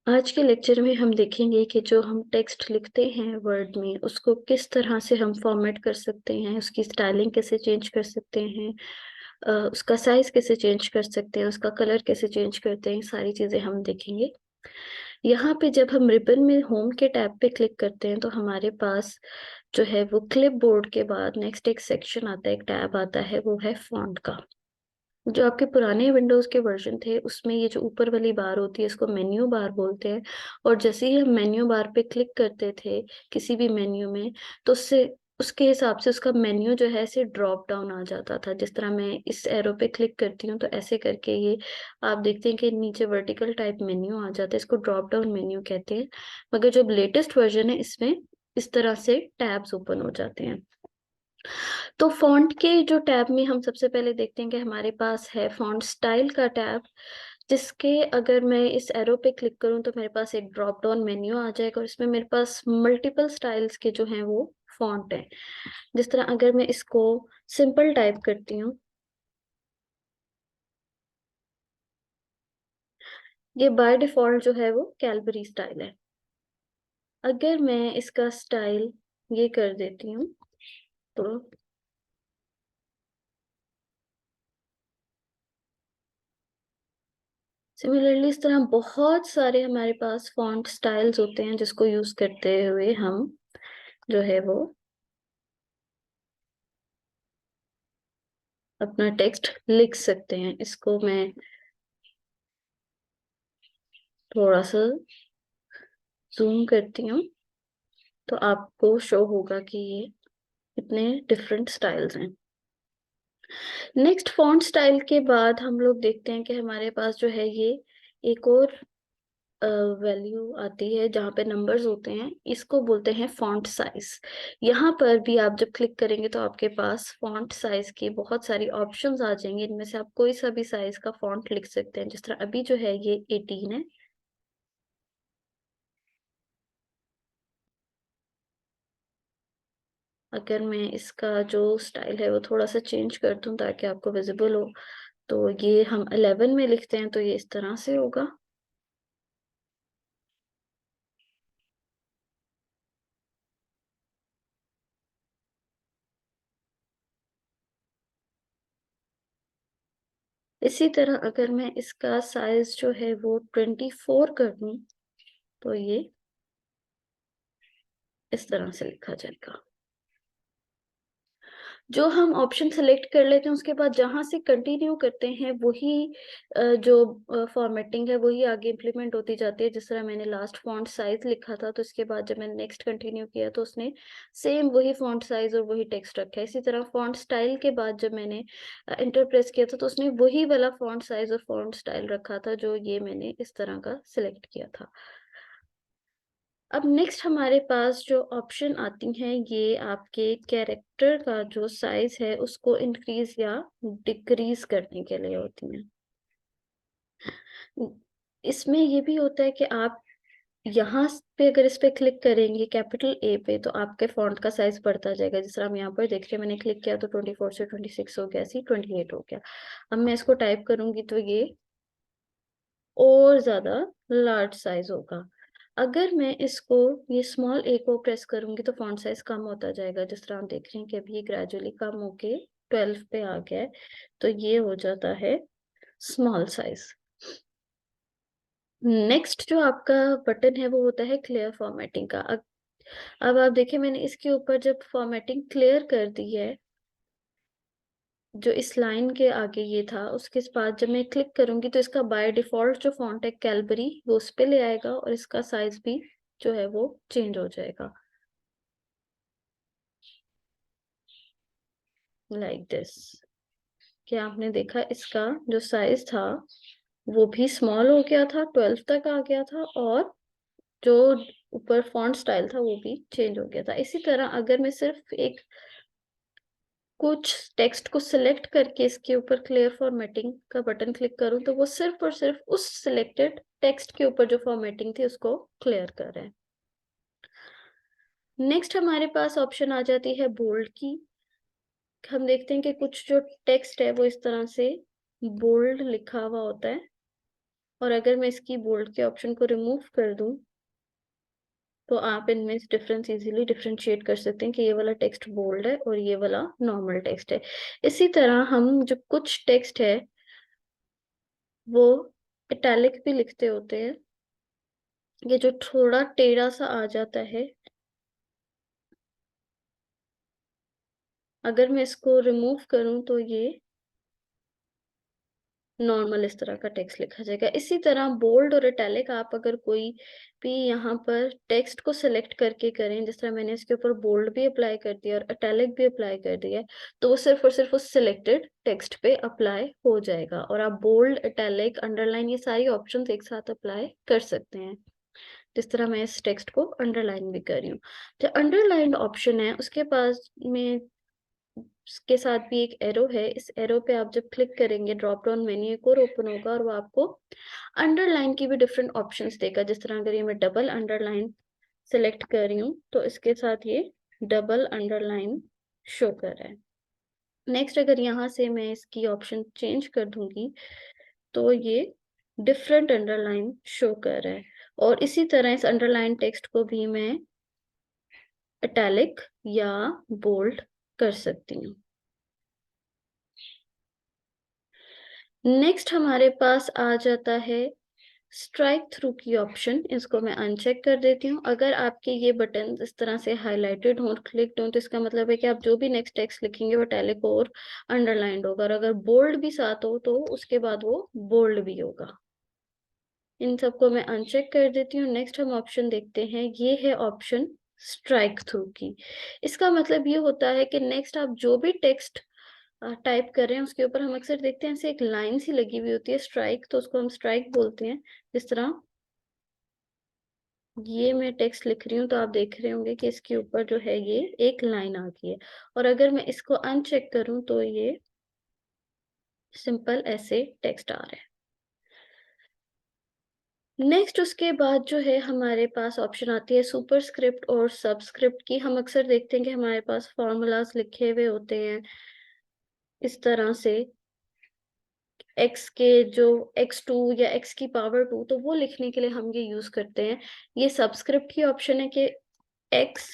आज के लेक्चर में हम देखेंगे कि जो हम टेक्स्ट लिखते हैं वर्ड में उसको किस तरह से हम फॉर्मेट कर सकते हैं, उसकी स्टाइलिंग कैसे चेंज कर सकते हैं, उसका साइज कैसे चेंज कर सकते हैं, उसका कलर कैसे चेंज करते हैं, सारी चीजें हम देखेंगे। यहाँ पे जब हम रिबन में होम के टैब पे क्लिक करते हैं तो हमारे पास जो है वो क्लिप बोर्ड के बाद नेक्स्ट एक सेक्शन आता है, एक टैब आता है, वो है फॉन्ट का। जो आपके पुराने विंडोज के वर्जन थे उसमें ये जो ऊपर वाली बार होती है इसको मेन्यू बार बोलते हैं। और जैसे ही हम मेन्यू बार पे क्लिक करते थे किसी भी मेन्यू में, तो उससे उसके हिसाब से उसका मेन्यू जो है ऐसे ड्रॉप डाउन आ जाता था। जिस तरह मैं इस एरो पे क्लिक करती हूँ तो ऐसे करके ये आप देखते हैं कि नीचे वर्टिकल टाइप मेन्यू आ जाता है, इसको ड्रॉप डाउन मेन्यू कहते हैं। मगर जो लेटेस्ट वर्जन है इसमें इस तरह से टैब्स ओपन हो जाते हैं। तो फॉन्ट के जो टैब में हम सबसे पहले देखते हैं कि हमारे पास है फॉन्ट स्टाइल का टैब, जिसके अगर मैं इस एरो पे क्लिक करूं तो मेरे पास एक ड्रॉप डाउन मेन्यू आ जाएगा और इसमें मेरे पास मल्टीपल स्टाइल्स के जो हैं वो फॉन्ट हैं। जिस तरह अगर मैं इसको सिंपल टाइप करती हूँ, ये बाय डिफॉल्ट जो है वो कैलबरी स्टाइल है। अगर मैं इसका स्टाइल ये कर देती हूँ तो सिमिलरली इस तरह बहुत सारे हमारे पास फॉन्ट स्टाइल्स होते हैं जिसको यूज करते हुए हम जो है वो अपना टेक्स्ट लिख सकते हैं। इसको मैं थोड़ा सा जूम करती हूँ तो आपको शो होगा कि ये कितने डिफरेंट स्टाइल्स हैं। नेक्स्ट फॉन्ट स्टाइल के बाद हम लोग देखते हैं कि हमारे पास जो है ये एक और वैल्यू आती है जहाँ पे नंबर्स होते हैं, इसको बोलते हैं फॉन्ट साइज। यहाँ पर भी आप जब क्लिक करेंगे तो आपके पास फॉन्ट साइज की बहुत सारी ऑप्शंस आ जाएंगे, इनमें से आप कोई सा भी साइज का फॉन्ट लिख सकते हैं। जिस तरह अभी जो है ये 18 है। अगर मैं इसका जो स्टाइल है वो थोड़ा सा चेंज कर दूं ताकि आपको विजिबल हो, तो ये हम 11 में लिखते हैं तो ये इस तरह से होगा। इसी तरह अगर मैं इसका साइज जो है वो 24 कर दूं तो ये इस तरह से लिखा जाएगा। जो हम ऑप्शन सेलेक्ट कर लेते हैं उसके बाद जहां से कंटिन्यू करते हैं वही जो फॉर्मेटिंग है वही आगे इम्प्लीमेंट होती जाती है। जिस तरह मैंने लास्ट फॉन्ट साइज लिखा था तो इसके बाद जब मैंने नेक्स्ट कंटिन्यू किया तो उसने सेम वही फॉन्ट साइज और वही टेक्स्ट रखा है। इसी तरह फॉन्ट स्टाइल के बाद जब मैंने इंटर प्रेस किया था तो उसने वही वाला फॉन्ट साइज और फॉन्ट स्टाइल रखा था जो ये मैंने इस तरह का सिलेक्ट किया था। अब नेक्स्ट हमारे पास जो ऑप्शन आती हैं ये आपके कैरेक्टर का जो साइज है उसको इंक्रीज या डिक्रीज करने के लिए होती हैं। इसमें ये भी होता है कि आप यहाँ पे अगर इस पे क्लिक करेंगे कैपिटल ए पे तो आपके फॉन्ट का साइज बढ़ता जाएगा। जिस तरह हम यहाँ पर देख रहे हैं, मैंने क्लिक किया तो 24 से 26 हो गया, सी 28 हो गया। अब मैं इसको टाइप करूंगी तो ये और ज्यादा लार्ज साइज होगा। अगर मैं इसको ये स्मॉल ए को प्रेस करूंगी तो फॉन्ट साइज कम होता जाएगा। जिस तरह हम देख रहे हैं कि अभी ये ग्रेजुअली कम होके 12 पे आ गया है, तो ये हो जाता है स्मॉल साइज। नेक्स्ट जो आपका बटन है वो होता है क्लियर फॉर्मेटिंग का। अब आप देखिए मैंने इसके ऊपर जब फॉर्मेटिंग क्लियर कर दी है, जो इस लाइन के आगे ये था उसके बाद जब मैं क्लिक करूंगी तो इसका बाय डिफॉल्ट जो फॉन्ट है कैलबरी वो उस पे ले आएगा और इसका साइज भी जो है वो चेंज हो जाएगा लाइक दिस। क्या आपने देखा इसका जो साइज था वो भी स्मॉल हो गया था, 12 तक आ गया था, और जो ऊपर फॉन्ट स्टाइल था वो भी चेंज हो गया था। इसी तरह अगर मैं सिर्फ एक कुछ टेक्स्ट को सिलेक्ट करके इसके ऊपर क्लियर फॉर्मेटिंग का बटन क्लिक करूं तो वो सिर्फ और सिर्फ उस सिलेक्टेड टेक्स्ट के ऊपर जो फॉर्मेटिंग थी उसको क्लियर कर रहा है। नेक्स्ट हमारे पास ऑप्शन आ जाती है बोल्ड की। हम देखते हैं कि कुछ जो टेक्स्ट है वो इस तरह से बोल्ड लिखा हुआ होता है। और अगर मैं इसकी बोल्ड के ऑप्शन को रिमूव कर दूं तो आप इनमें डिफरेंस इजीली डिफरेंशिएट कर सकते हैं कि ये वाला टेक्स्ट बोल्ड है और ये वाला नॉर्मल टेक्स्ट है। इसी तरह हम जो कुछ टेक्स्ट है वो इटैलिक भी लिखते होते हैं। ये जो थोड़ा टेढ़ा सा आ जाता है, अगर मैं इसको रिमूव करूं तो ये नॉर्मल इस तरह का टेक्स्ट लिखा जाएगा। इसी तरह बोल्ड और इटैलिक आप अगर कोई भी यहाँ पर टेक्स्ट को सिलेक्ट करके करें, जिस तरह मैंने इसके ऊपर बोल्ड भी अप्लाई कर दिया और इटैलिक भी अप्लाई कर दिया, तो वो सिर्फ और सिर्फ उस सिलेक्टेड टेक्स्ट पे अप्लाई हो जाएगा। और आप बोल्ड, इटैलिक, अंडरलाइन ये सारी ऑप्शन एक साथ अप्लाई कर सकते हैं, जिस तरह मैं इस टेक्स्ट को अंडरलाइन भी कर रही हूँ। जो अंडरलाइंड ऑप्शन है उसके पास में उसके साथ भी एक एरो है। इस एरो पे आप जब क्लिक करेंगे ड्रॉप डाउन मेन्यू एक और ओपन होगा और वो आपको अंडरलाइन की भी डिफरेंट ऑप्शंस देगा। जिस तरह अगर ये मैं डबल अंडरलाइन सेलेक्ट कर रही हूँ तो इसके साथ ये डबल अंडरलाइन शो कर रहा है। नेक्स्ट अगर यहाँ से मैं इसकी ऑप्शन चेंज कर दूंगी तो ये डिफरेंट अंडरलाइन शो कर रहा है। और इसी तरह इस अंडरलाइन टेक्स्ट को भी मैं इटैलिक या बोल्ड कर सकती हूँ। नेक्स्ट हमारे पास आ जाता है स्ट्राइक थ्रू की ऑप्शन। इसको मैं अनचेक कर देती हूँ। अगर आपके ये बटन इस तरह से हाईलाइटेड हो, क्लिक्ड हो, तो इसका मतलब है कि आप जो भी नेक्स्ट टेक्स्ट लिखेंगे वो इटैलिक और अंडरलाइंड होगा। और अगर बोल्ड भी साथ हो तो उसके बाद वो बोल्ड भी होगा। इन सबको मैं अनचेक कर देती हूँ। नेक्स्ट हम ऑप्शन देखते हैं, ये है ऑप्शन स्ट्राइक थ्रू की। इसका मतलब ये होता है कि नेक्स्ट आप जो भी टेक्स्ट टाइप कर रहे हैं उसके ऊपर हम अक्सर देखते हैं ऐसे एक लाइन सी लगी हुई होती है स्ट्राइक, तो उसको हम स्ट्राइक बोलते हैं। जिस तरह ये मैं टेक्स्ट लिख रही हूँ तो आप देख रहे होंगे कि इसके ऊपर जो है ये एक लाइन आ गई है। और अगर मैं इसको अनचेक करूं तो ये सिंपल ऐसे टेक्स्ट आ रहा है। नेक्स्ट उसके बाद जो है हमारे पास ऑप्शन आती है सुपरस्क्रिप्ट और सबस्क्रिप्ट की। हम अक्सर देखते हैं कि हमारे पास फॉर्मूलाज लिखे हुए होते हैं इस तरह से, एक्स के जो x2 या x की पावर 2, तो वो लिखने के लिए हम ये यूज करते हैं। ये सबस्क्रिप्ट की ऑप्शन है कि x,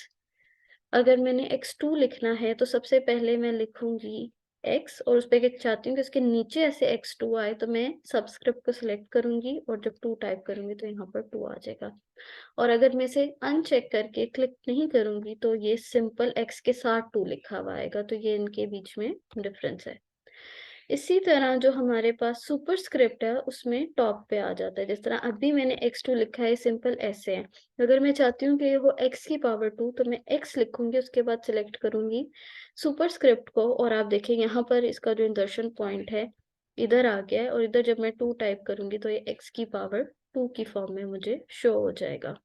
अगर मैंने x2 लिखना है तो सबसे पहले मैं लिखूंगी x और उस पर चाहती हूँ कि उसके नीचे ऐसे x2 आए, तो मैं सबस्क्रिप्ट को सिलेक्ट करूंगी और जब 2 टाइप करूंगी तो यहाँ पर 2 आ जाएगा। और अगर मैं इसे अनचेक करके क्लिक नहीं करूंगी तो ये सिंपल x के साथ 2 लिखा हुआ आएगा। तो ये इनके बीच में डिफरेंस है। इसी तरह जो हमारे पास सुपरस्क्रिप्ट है उसमें टॉप पे आ जाता है। जिस तरह अभी मैंने x2 लिखा है, सिंपल ऐसे है। अगर मैं चाहती हूँ कि ये हो x की पावर 2 तो मैं x लिखूंगी, उसके बाद सिलेक्ट करूंगी सुपरस्क्रिप्ट को और आप देखें यहाँ पर इसका जो इंसर्शन पॉइंट है इधर आ गया है। और इधर जब मैं 2 टाइप करूंगी तो ये x की पावर 2 की फॉर्म में मुझे शो हो जाएगा।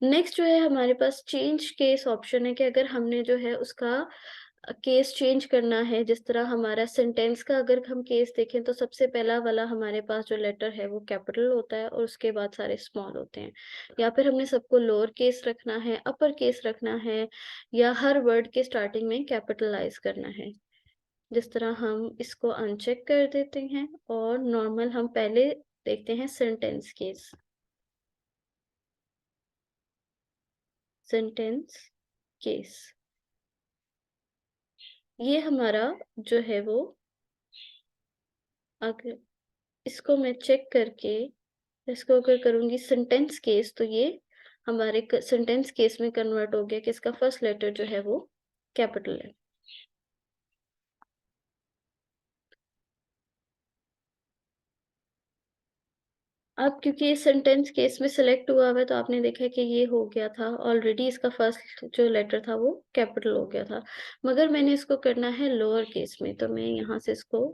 नेक्स्ट जो है हमारे पास चेंज केस ऑप्शन है कि अगर हमने जो है उसका केस चेंज करना है। जिस तरह हमारा सेंटेंस का अगर हम केस देखें तो सबसे पहला वाला हमारे पास जो लेटर है वो कैपिटल होता है और उसके बाद सारे स्मॉल होते हैं। या फिर हमने सबको लोअर केस रखना है, अपर केस रखना है, या हर वर्ड के स्टार्टिंग में कैपिटलाइज करना है। जिस तरह हम इसको अनचेक कर देते हैं और नॉर्मल हम पहले देखते हैं सेंटेंस केस। सेंटेंस केस ये हमारा जो है वो, अगर इसको मैं चेक करके इसको अगर करूंगी सेंटेंस केस तो ये हमारे सेंटेंस केस में कन्वर्ट हो गया कि इसका फर्स्ट लेटर जो है वो कैपिटल है। अब क्योंकि ये सेंटेंस केस में सिलेक्ट हुआ हुआ है तो आपने देखा कि ये हो गया था ऑलरेडी, इसका फर्स्ट जो लेटर था वो कैपिटल हो गया था। मगर मैंने इसको करना है लोअर केस में, तो मैं यहाँ से इसको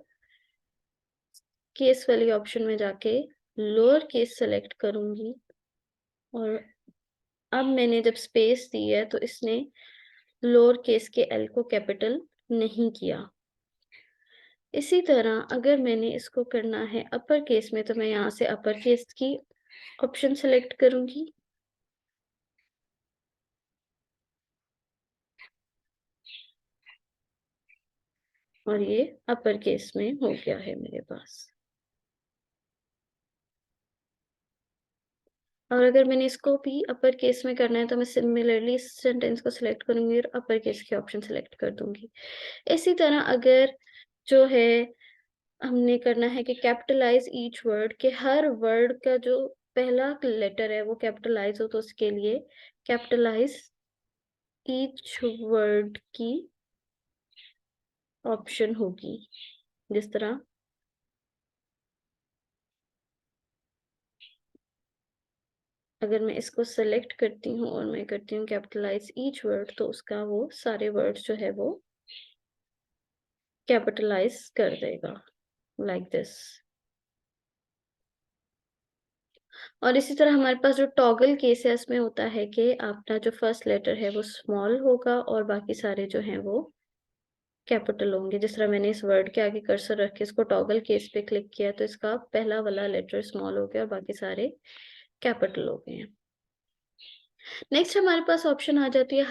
केस वाली ऑप्शन में जाके लोअर केस सेलेक्ट करूंगी। और अब मैंने जब स्पेस दी है तो इसने लोअर केस के एल को कैपिटल नहीं किया। इसी तरह अगर मैंने इसको करना है अपर केस में तो मैं यहाँ से अपर केस की ऑप्शन सेलेक्ट करूंगी और ये अपर केस में हो गया है मेरे पास। और अगर मैंने इसको भी अपर केस में करना है तो मैं सिमिलरली इस सेंटेंस को सिलेक्ट करूंगी और अपर केस के ऑप्शन सिलेक्ट कर दूंगी। इसी तरह अगर जो है हमने करना है कि कैपिटलाइज ईच वर्ड, के हर वर्ड का जो पहला लेटर है वो कैपिटलाइज हो, तो उसके लिए कैपिटलाइज ईच वर्ड की ऑप्शन होगी। जिस तरह अगर मैं इसको सेलेक्ट करती हूँ और मैं करती हूँ कैपिटलाइज ईच वर्ड, तो उसका वो सारे वर्ड्स जो है वो कैपिटलाइज कर देगा, लाइक दिस। और इसी तरह हमारे पास जो टॉगल केस है इसमें होता है कि आपका जो फर्स्ट लेटर है वो स्मॉल होगा और बाकी सारे जो हैं वो कैपिटल होंगे। जिस तरह मैंने इस वर्ड के आगे कर्सर रख के इसको टॉगल केस पे क्लिक किया तो इसका पहला वाला लेटर स्मॉल हो गया और बाकी सारे कैपिटल हो गए हैं। नेक्स्ट हमारे पास ऑप्शन आ जाती है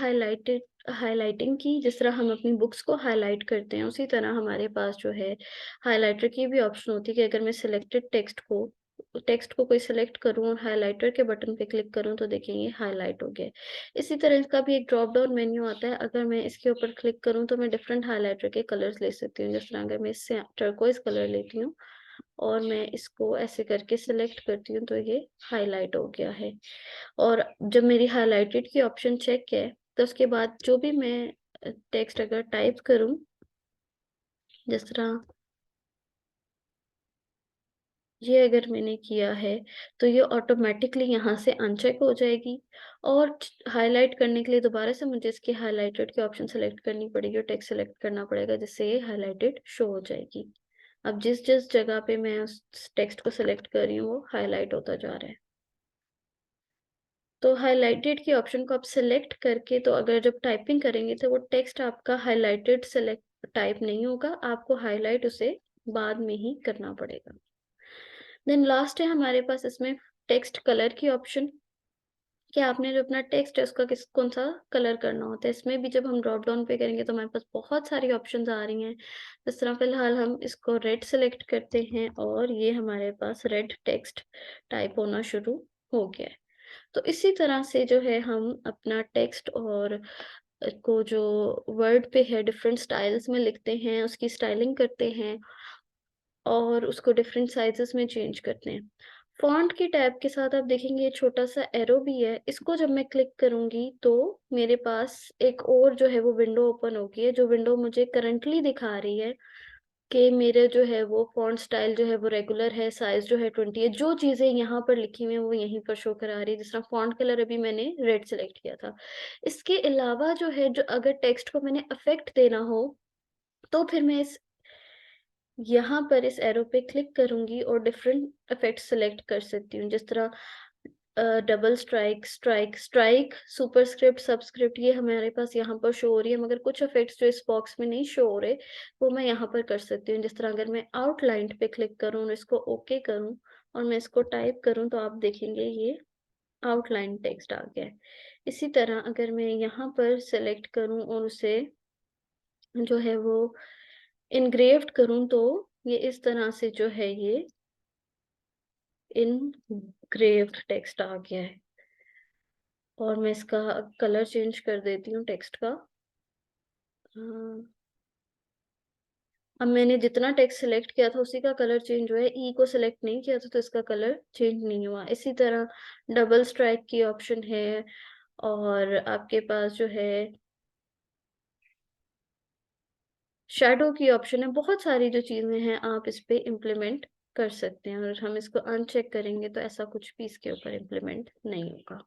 हाईलाइटिंग की। जिस तरह हम अपनी बुक्स को हाईलाइट करते हैं उसी तरह हमारे पास जो है हाईलाइटर की भी ऑप्शन होती है कि अगर मैं सिलेक्टेड टेक्स्ट को कोई सिलेक्ट करूं और हाईलाइटर के बटन पे क्लिक करूं तो देखेंगे हाईलाइट हो गया। इसी तरह इसका भी एक ड्रॉप डाउन मेन्यू आता है, अगर मैं इसके ऊपर क्लिक करूं तो मैं डिफरेंट हाईलाइटर के कलर्स ले सकती हूँ। जिस तरह अगर मैं इससे टर्कोइज कलर लेती हूँ और मैं इसको ऐसे करके सिलेक्ट करती हूँ तो ये हाईलाइट हो गया है। और जब मेरी हाईलाइटेड की ऑप्शन चेक है तो उसके बाद जो भी मैं टेक्स्ट अगर टाइप करूं, जिस तरह ये अगर मैंने किया है तो ये ऑटोमेटिकली यहाँ से अनचेक हो जाएगी और हाईलाइट करने के लिए दोबारा से मुझे इसकी हाईलाइटेड की ऑप्शन सेलेक्ट करनी पड़ेगी और टेक्स्ट सेलेक्ट करना पड़ेगा, जिससे ये हाईलाइटेड शो हो जाएगी। अब जिस जिस जगह पे मैं उस टेक्स्ट को सिलेक्ट कर रही हूँ वो हाईलाइट होता जा रहा है। तो हाइलाइटेड की ऑप्शन को आप सिलेक्ट करके, तो अगर जब टाइपिंग करेंगे तो वो टेक्स्ट आपका हाइलाइटेड सिलेक्ट टाइप नहीं होगा, आपको हाईलाइट उसे बाद में ही करना पड़ेगा। देन लास्ट है हमारे पास इसमें टेक्स्ट कलर की ऑप्शन, कि आपने जो अपना टेक्स्ट है उसका कौन सा कलर करना होता है। इसमें भी जब हम ड्रॉप डाउन पे करेंगे तो हमारे पास बहुत सारी ऑप्शंस आ रही हैं। इस तरह फिलहाल हम इसको रेड सेलेक्ट करते हैं और ये हमारे पास रेड टेक्स्ट टाइप होना शुरू हो गया है। तो इसी तरह से जो है हम अपना टेक्स्ट और को जो वर्ड पे है डिफरेंट स्टाइल्स में लिखते हैं, उसकी स्टाइलिंग करते हैं और उसको डिफरेंट साइजेस में चेंज करते हैं। फॉन्ट की टैब के साथ आप देखेंगे ये छोटा सा एरो भी है, इसको जब मैं क्लिक करूंगी तो मेरे पास एक और जो है वो विंडो ओपन होगी है, जो विंडो मुझे करंटली दिखा रही है कि मेरे जो है वो फॉन्ट स्टाइल जो है वो रेगुलर है, साइज जो है 20 है। जो चीजें यहाँ पर लिखी हुई है वो यहीं पर शो करा रही है। जिस तरह फॉन्ट कलर अभी मैंने रेड सेलेक्ट किया था। इसके अलावा जो है, जो अगर टेक्स्ट को मैंने इफेक्ट देना हो तो फिर मैं इस यहाँ पर इस एरो पे क्लिक करूंगी और डिफरेंट इफेक्ट सेलेक्ट कर सकती हूँ। जिस तरह double strike, strike, strike, superscript, subscript, ये हमारे पास यहाँ पर शो हो रही है, मगर कुछ इफेक्ट्स जो इस बॉक्स में नहीं शो हो रहे वो मैं यहाँ पर कर सकती हूँ। जिस तरह अगर मैं आउटलाइन पे क्लिक करूँ और इसको ओके करूँ और मैं इसको टाइप करूँ तो आप देखेंगे ये आउटलाइन टेक्स्ट आ गया है। इसी तरह अगर मैं यहाँ पर सेलेक्ट करूँ और उसे जो है वो इनग्रेव्ड करूँ तो ये इस तरह से जो है ये इनग्रेव्ड टेक्स्ट आ गया है। और मैं इसका कलर चेंज कर देती हूँ टेक्स्ट का। अब मैंने जितना टेक्स्ट सिलेक्ट किया था उसी का कलर चेंज हुआ है, ई को सिलेक्ट नहीं किया था तो इसका कलर चेंज नहीं हुआ। इसी तरह डबल स्ट्राइक की ऑप्शन है और आपके पास जो है शैडो की ऑप्शन है। बहुत सारी जो चीजें हैं आप इस पे इम्प्लीमेंट कर सकते हैं और हम इसको अनचेक करेंगे तो ऐसा कुछ भी इसके ऊपर इम्प्लीमेंट नहीं होगा।